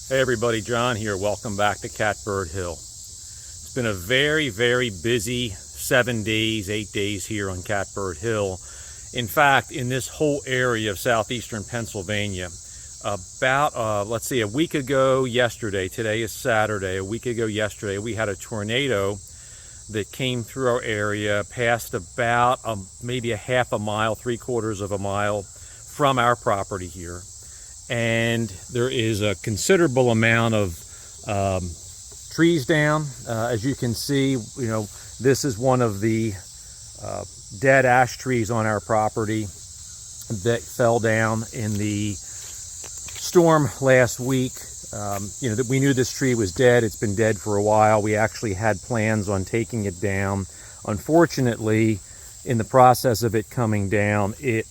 Hey everybody, John here. Welcome back to Catbird Hill. It's been a very, very busy 7 days, 8 days here on Catbird Hill. In fact, in this whole area of southeastern Pennsylvania, about, let's see, a week ago yesterday, today is Saturday, a week ago yesterday, we had a tornado that came through our area, passed about maybe a half a mile, 3/4 of a mile from our property here. And there is a considerable amount of trees down. As you can see, this is one of the dead ash trees on our property that fell down in the storm last week. That we knew this tree was dead. It's been dead for a while. We actually had plans on taking it down. Unfortunately, in the process of it coming down, it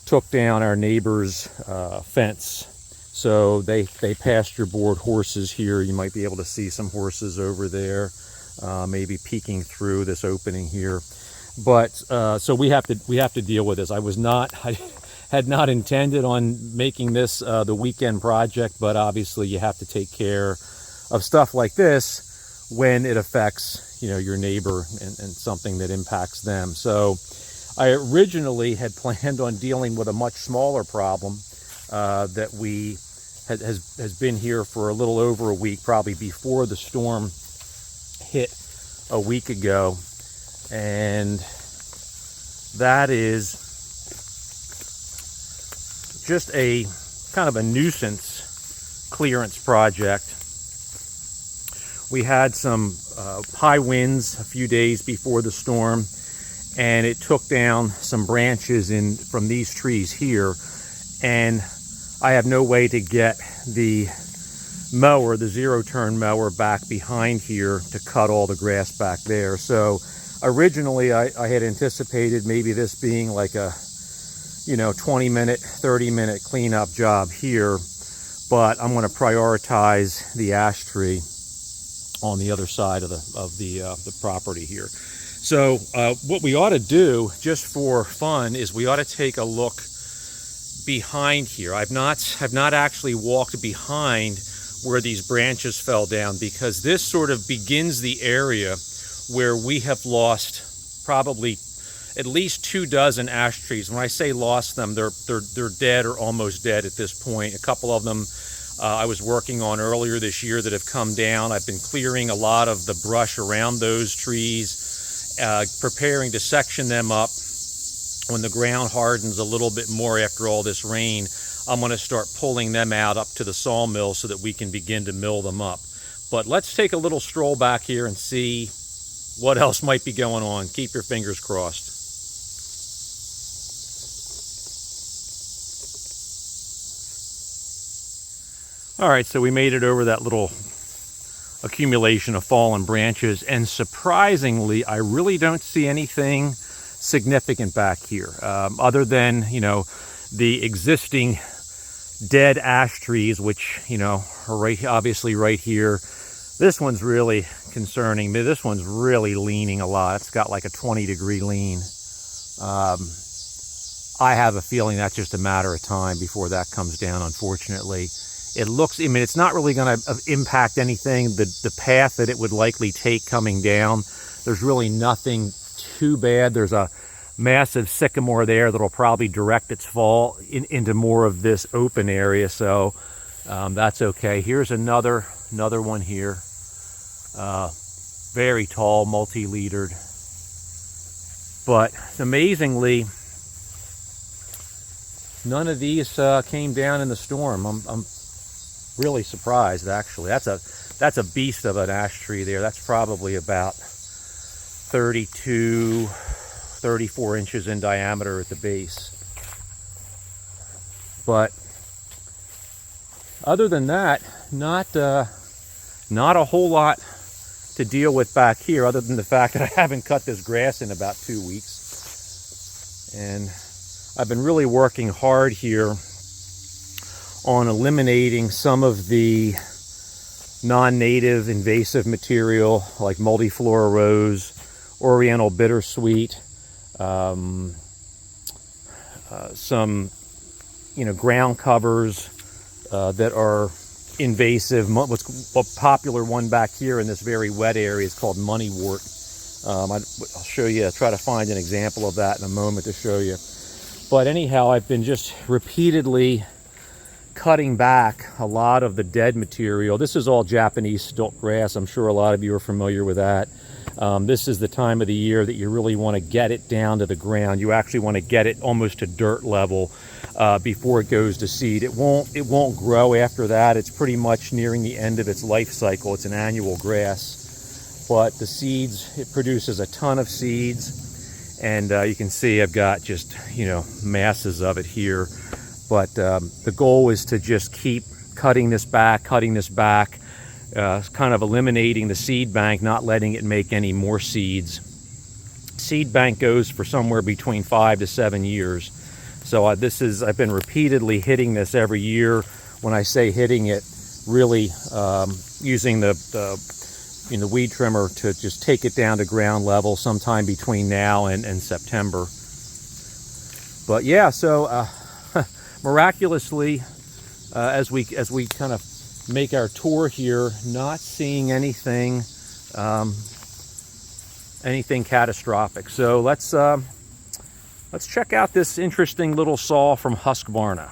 took down our neighbor's fence. So they pasture board horses here. You might be able to see some horses over there, maybe peeking through this opening here. But so we have to deal with this. I had not intended on making this the weekend project, but obviously you have to take care of stuff like this when it affects your neighbor and something that impacts them. So I originally had planned on dealing with a much smaller problem that has been here for a little over a week, probably before the storm hit a week ago, and that is just a kind of a nuisance clearance project. We had some high winds a few days before the storm, and it took down some branches from these trees here, and I have no way to get the mower, the zero-turn mower, back behind here to cut all the grass back there. So originally I had anticipated maybe this being like a 20-minute, 30-minute cleanup job here, but I'm going to prioritize the ash tree on the other side of the property here. So what we ought to do, just for fun, is we ought to take a look behind here. I've not actually walked behind where these branches fell down, because this sort of begins the area where we have lost probably at least 24 ash trees. When I say lost them, they're dead or almost dead at this point. A couple of them I was working on earlier this year that have come down. I've been clearing a lot of the brush around those trees, preparing to section them up. When the ground hardens a little bit more after all this rain, I'm going to start pulling them out up to the sawmill so that we can begin to mill them up. But let's take a little stroll back here and see what else might be going on. Keep your fingers crossed. All right, so we made it over that little accumulation of fallen branches, and surprisingly, I really don't see anything significant back here, other than the existing dead ash trees, which, you know, are obviously right here. This one's really concerning me. This one's really leaning a lot. It's got like a 20-degree lean. I have a feeling that's just a matter of time before that comes down, unfortunately. It looks, I mean, it's not really going to impact anything. The path that it would likely take coming down, there's really nothing too bad. There's a massive sycamore there that'll probably direct its fall into more of this open area, so that's okay. Here's another one here. Very tall, multi-leadered. But amazingly, none of these came down in the storm. I'm really surprised, actually. That's a beast of an ash tree there. That's probably about 32, 34 inches in diameter at the base. But other than that, not a whole lot to deal with back here, other than the fact that I haven't cut this grass in about 2 weeks. And I've been really working hard here on eliminating some of the non-native invasive material like multiflora rose, oriental bittersweet, some, you know, ground covers that are invasive. What's a popular one back here in this very wet area is called moneywort. I'll show you, try to find an example of that in a moment to show you. But anyhow, I've been just repeatedly cutting back a lot of the dead material. This is all Japanese stilt grass. I'm sure a lot of you are familiar with that. This is the time of the year that you really want to get it down to the ground. You actually want to get it almost to dirt level before it goes to seed. It won't grow after that. It's pretty much nearing the end of its life cycle. It's an annual grass. But the seeds, it produces a ton of seeds. And you can see I've got just, you know, masses of it here. But the goal is to just keep cutting this back, kind of eliminating the seed bank, not letting it make any more seeds. Seed bank goes for somewhere between 5 to 7 years. So I've been repeatedly hitting this every year. When I say hitting it, really using the weed trimmer to just take it down to ground level sometime between now and September. But yeah, so miraculously, as we kind of make our tour here, not seeing anything catastrophic. So let's check out this interesting little saw from Husqvarna.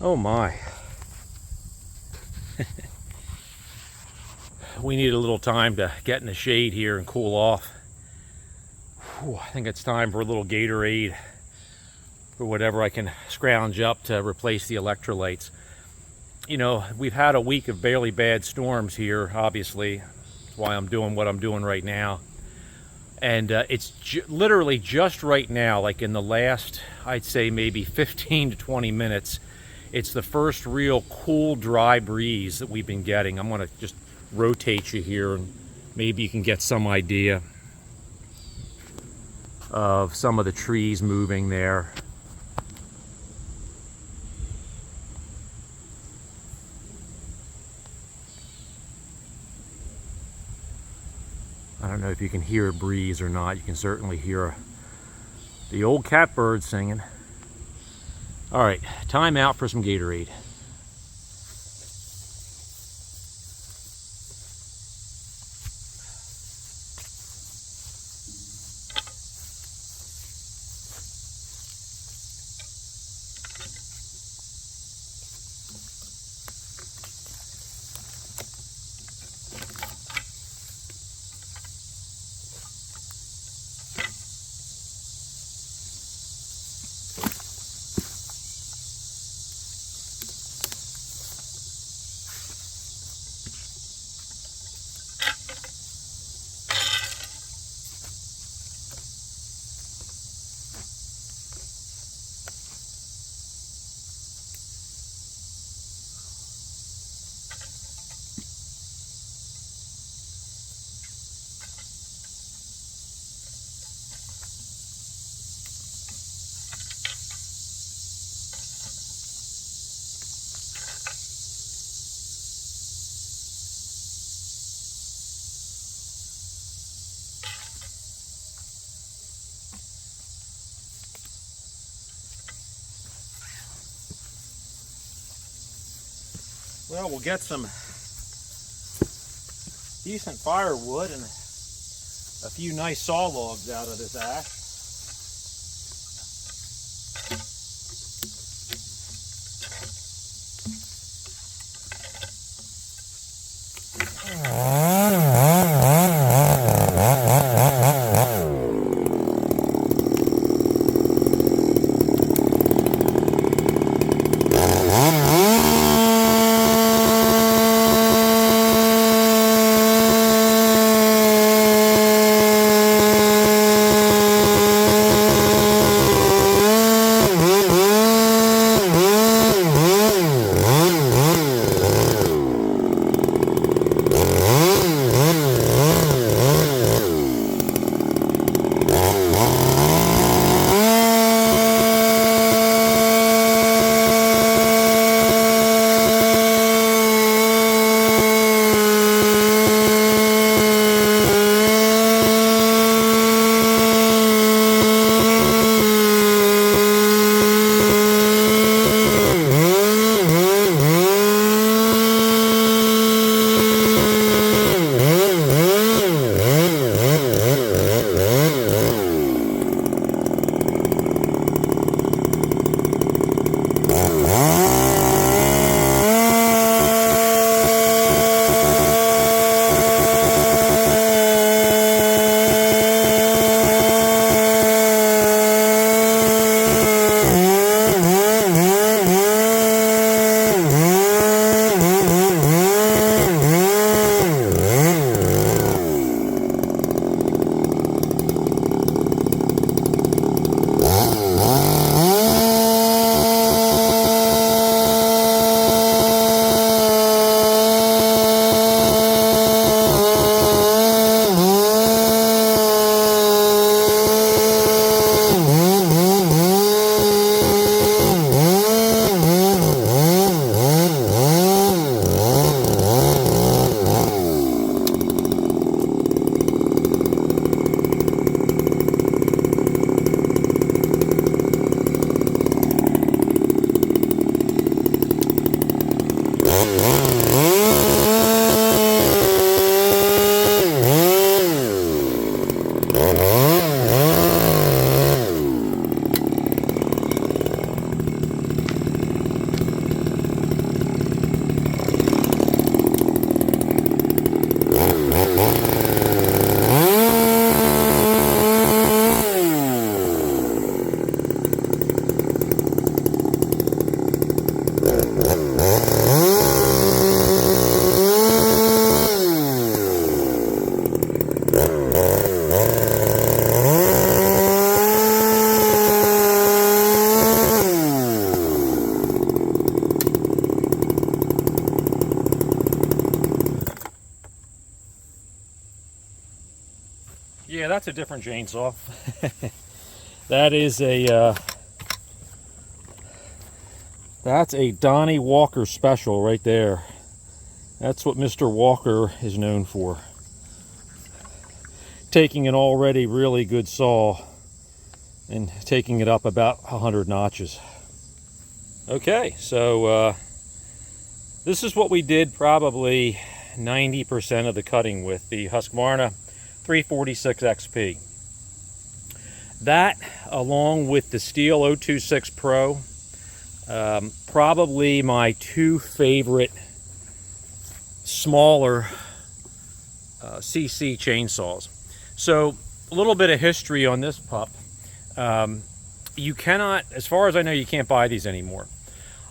Oh my. We need a little time to get in the shade here and cool off. Whew, I think it's time for a little Gatorade or whatever I can scrounge up to replace the electrolytes. You know, we've had a week of barely bad storms here, obviously. That's why I'm doing what I'm doing right now. And it's literally just right now, like in the last, I'd say maybe 15 to 20 minutes, it's the first real cool, dry breeze that we've been getting. I'm gonna just rotate you here and maybe you can get some idea of some of the trees moving there. I don't know if you can hear a breeze or not. You can certainly hear the old catbird singing. All right, time out for some Gatorade. Well, we'll get some decent firewood and a few nice saw logs out of this ash. Yeah, that's a different chainsaw. That is a that's a Donnie Walker special right there. That's what Mr. Walker is known for. Taking an already really good saw and taking it up about 100 notches. Okay, so this is what we did probably 90% of the cutting with the Husqvarna 346 XP. That, along with the Steel 026 Pro, probably my two favorite smaller CC chainsaws. So a little bit of history on this pup. You cannot, as far as I know, you can't buy these anymore.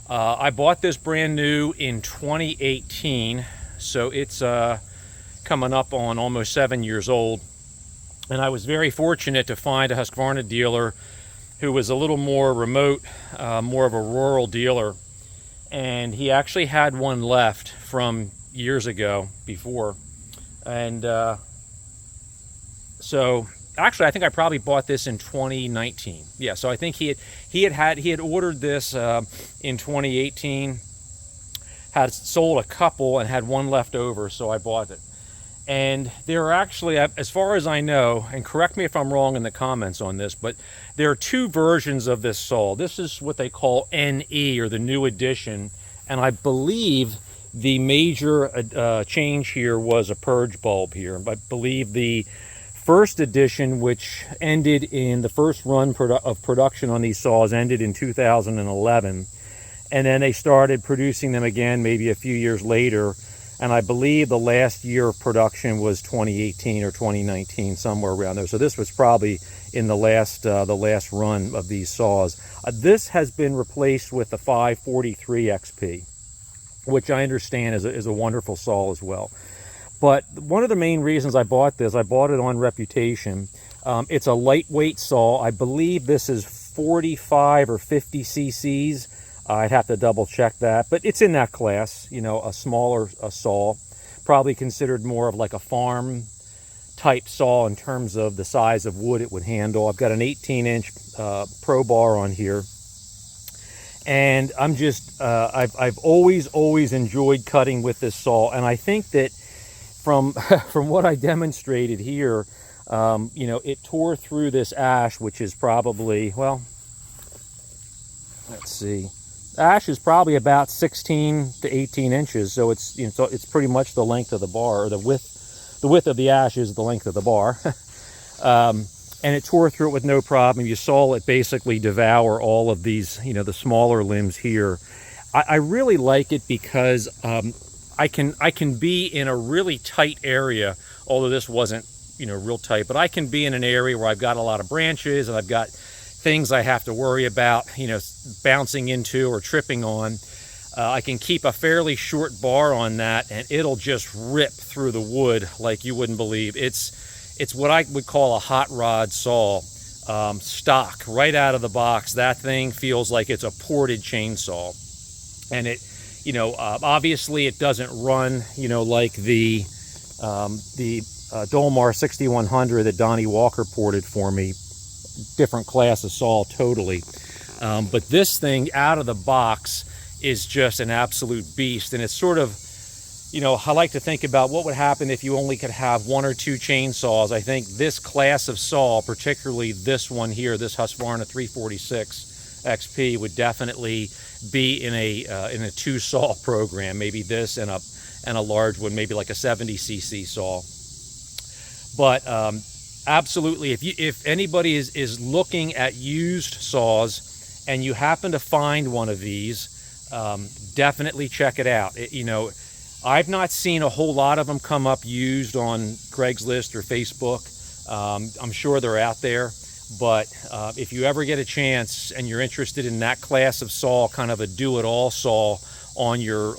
I bought this brand new in 2018, so it's coming up on almost 7 years old. And I was very fortunate to find a Husqvarna dealer who was a little more remote, more of a rural dealer. And he actually had one left from years ago before. And so actually, I think I probably bought this in 2019. Yeah, so I think he had ordered this in 2018, had sold a couple and had one left over, so I bought it. And there are actually, as far as I know, and correct me if I'm wrong in the comments on this, but there are two versions of this saw. This is what they call NE, or the new edition, and I believe the major change here was a purge bulb here. I believe the first edition, which ended in the first run of production on these saws, ended in 2011, and then they started producing them again maybe a few years later. And I believe the last year of production was 2018 or 2019, somewhere around there. So this was probably in the last run of these saws. This has been replaced with the 543 XP, which I understand is a wonderful saw as well. But one of the main reasons I bought this, I bought it on reputation. It's a lightweight saw. I believe this is 45 or 50 cc's. I'd have to double check that, but it's in that class, you know, a smaller saw, probably considered more of like a farm type saw in terms of the size of wood it would handle. I've got an 18-inch Pro bar on here, and I'm just, I've always enjoyed cutting with this saw, and I think that from what I demonstrated here, you know, it tore through this ash, which is probably, well, let's see. Ash is probably about 16 to 18 inches, so it's, you know, so it's pretty much the length of the bar, or the width of the ash is the length of the bar. And it tore through it with no problem. You saw it basically devour all of these, you know, the smaller limbs here. I really like it because I can be in a really tight area, although this wasn't, you know, real tight, but I can be in an area where I've got a lot of branches and I've got things I have to worry about, you know, bouncing into or tripping on. I can keep a fairly short bar on that and it'll just rip through the wood like you wouldn't believe. It's what I would call a hot rod saw, stock, right out of the box. That thing feels like it's a ported chainsaw. And it, you know, obviously it doesn't run, you know, like the Dolmar 6100 that Donnie Walker ported for me. Different class of saw totally, but this thing out of the box is just an absolute beast. And it's sort of, you know, I like to think about what would happen if you only could have one or two chainsaws. I think this class of saw, particularly this one here, this Husqvarna 346 XP, would definitely be in a two saw program. Maybe this and a large one, maybe like a 70 cc saw. But absolutely, if anybody is looking at used saws and you happen to find one of these, definitely check it out. You know, I've not seen a whole lot of them come up used on Craigslist or Facebook. I'm sure they're out there, but if you ever get a chance and you're interested in that class of saw, kind of a do-it-all saw on your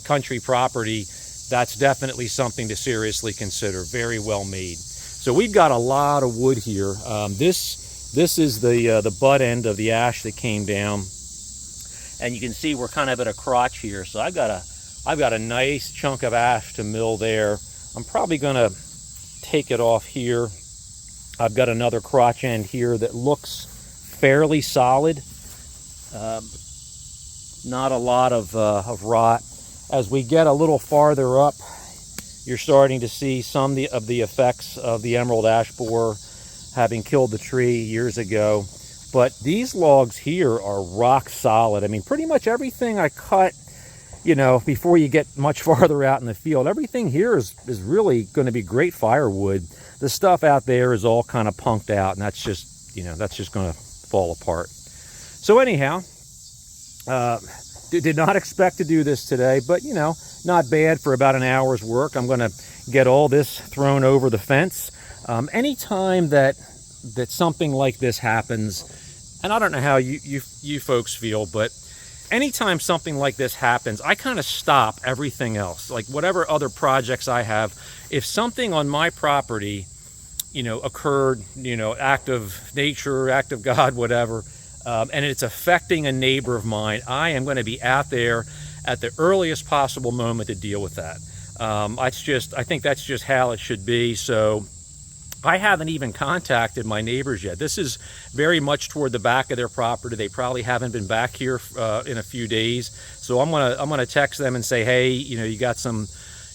country property, that's definitely something to seriously consider. Very well made. So we've got a lot of wood here. This is the butt end of the ash that came down, and you can see we're kind of at a crotch here. So I've got a nice chunk of ash to mill there. I'm probably gonna take it off here I've got another crotch end here that looks fairly solid. Not a lot of rot. As we get a little farther up, you're starting to see some of the effects of the emerald ash borer having killed the tree years ago. But these logs here are rock solid. I mean, pretty much everything I cut, you know, before you get much farther out in the field, everything here is really going to be great firewood. The stuff out there is all kind of punked out, and that's just, you know, that's just going to fall apart. So anyhow, did not expect to do this today, but, you know, not bad for about an hour's work. I'm going to get all this thrown over the fence. Anytime that something like this happens, and I don't know how you folks feel, but anytime something like this happens, I kind of stop everything else. Like whatever other projects I have, if something on my property, you know, occurred, you know, act of nature, act of God, whatever, and it's affecting a neighbor of mine, I am going to be out there at the earliest possible moment to deal with that. I think that's just how it should be. So I haven't even contacted my neighbors yet. This is very much toward the back of their property. They probably haven't been back here in a few days. So I'm gonna text them and say, hey, you know, you got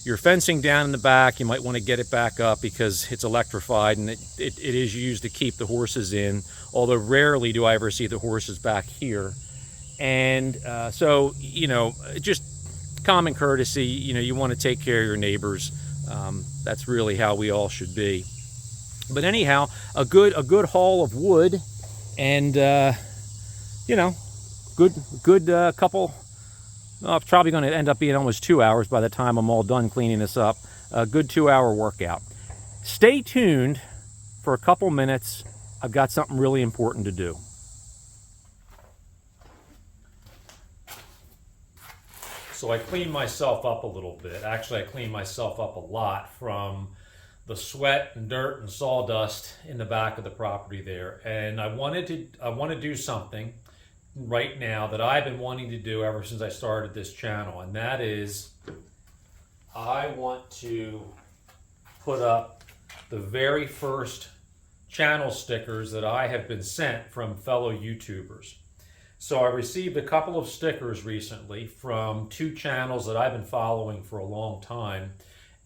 your fencing down in the back. You might want to get it back up because it's electrified and it is used to keep the horses in. Although rarely do I ever see the horses back here. And so, you know, just common courtesy. You know, you want to take care of your neighbors. That's really how we all should be. But anyhow, a good haul of wood, and you know, good couple. It's probably going to end up being almost 2 hours by the time I'm all done cleaning this up. A good 2-hour workout. Stay tuned for a couple minutes. I've got something really important to do. So I cleaned myself up a little bit. Actually, I cleaned myself up a lot from the sweat and dirt and sawdust in the back of the property there. And I want to do something right now that I've been wanting to do ever since I started this channel, and that is I want to put up the very first channel stickers that I have been sent from fellow YouTubers. So I received a couple of stickers recently from 2 channels that I've been following for a long time,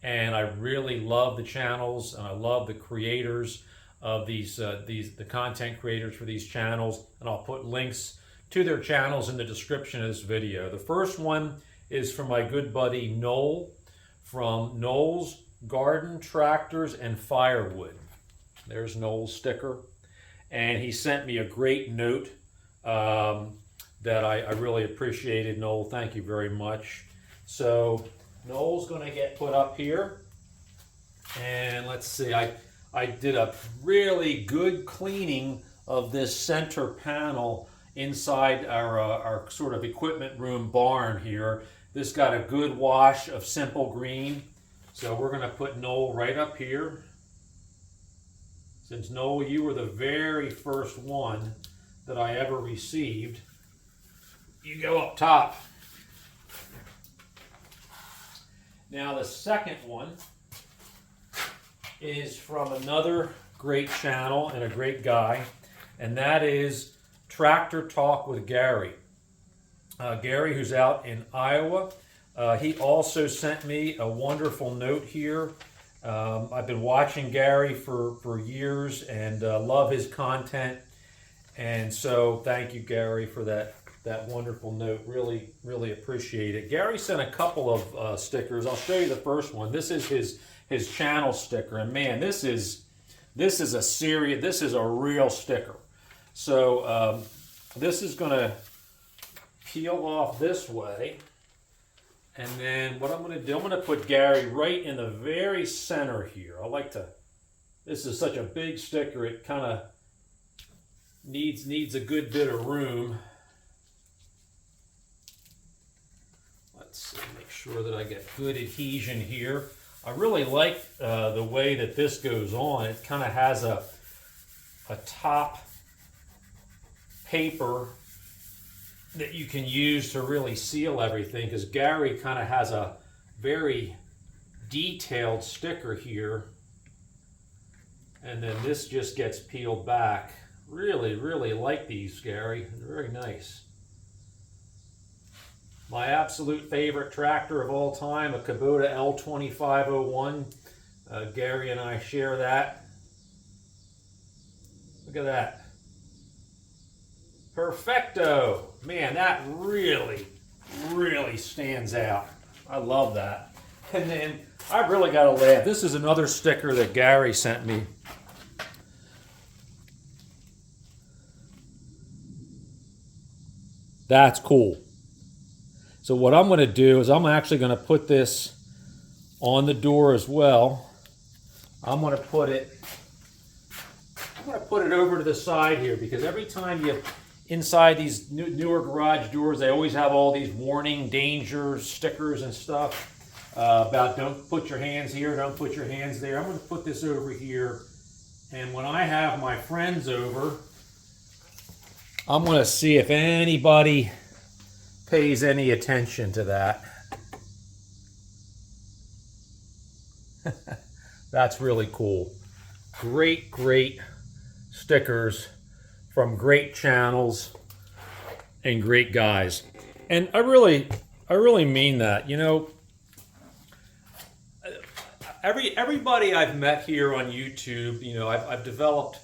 and I really love the channels, and I love the creators of the content creators for these channels, and I'll put links to their channels in the description of this video. The first one is from my good buddy Noel from Noel's Garden, Tractors, and Firewood. There's Noel's sticker, and he sent me a great note that I really appreciated. Noel, thank you very much. So Noel's going to get put up here, and let's see, I did a really good cleaning of this center panel inside our sort of equipment room barn here. This got a good wash of simple green, so we're going to put Noel right up here. Since Noel, you were the very first one that I ever received, you go up top. Now the second one is from another great channel and a great guy, and that is Tractor Talk with Gary. Gary, who's out in Iowa, he also sent me a wonderful note here. I've been watching Gary for years and love his content, and so thank you, Gary, for that wonderful note. Really, really appreciate it. Gary sent a couple of stickers. I'll show you the first one. This is his channel sticker, and man, this is a real sticker. So this is going to peel off this way, and then what I'm going to do, I'm going to put Gary right in the very center here. This is such a big sticker, it kind of needs a good bit of room. Let's see, make sure that I get good adhesion here. I really like the way that this goes on. It kind of has a top paper that you can use to really seal everything, because Gary kind of has a very detailed sticker here And then this just gets peeled back. Really, really like these, Gary. They're very nice. My absolute favorite tractor of all time, a Kubota L2501. Gary and I share that. Look at that. Perfecto. Man, that really, really stands out. I love that. And then I really got to laugh. This is another sticker that Gary sent me. That's cool. So what I'm going to do is I'm actually going to put this on the door as well. I'm going to put it over to the side here, because every time you inside these newer garage doors, they always have all these warning, danger stickers and stuff about don't put your hands here, don't put your hands there. I'm going to put this over here, and when I have my friends over, I'm going to see if anybody pays any attention to that. That's really cool. Great, great stickers from great channels and great guys. And I really mean that. You know, everybody I've met here on YouTube, you know, I've developed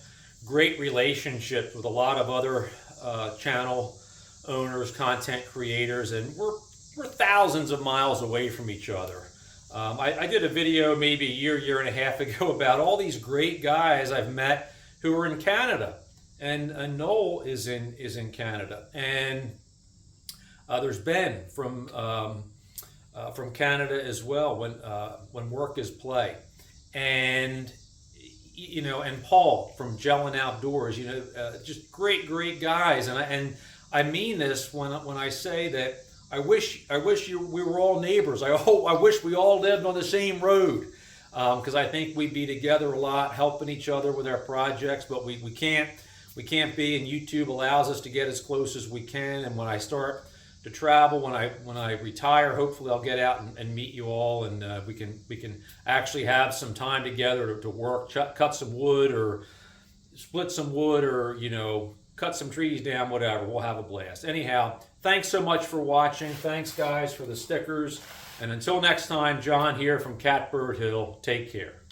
great relationships with a lot of other channel owners, content creators, and we're thousands of miles away from each other. I did a video maybe a year and a half ago about all these great guys I've met who are in Canada, and Noel is in Canada, and there's Ben from Canada as well when work is play, and you know, and Paul from Gelling Outdoors, you know, just great guys, and I mean this when I say that I wish we were all neighbors. I wish we all lived on the same road, because I think we'd be together a lot, helping each other with our projects. But we can't be, and YouTube allows us to get as close as we can. And when I start to travel, when I retire, hopefully I'll get out and meet you all, and we can actually have some time together to work, cut some wood, or split some wood, or you know, cut some trees down, whatever. We'll have a blast. Anyhow, thanks so much for watching. Thanks, guys, for the stickers. And until next time, John here from Catbird Hill. Take care.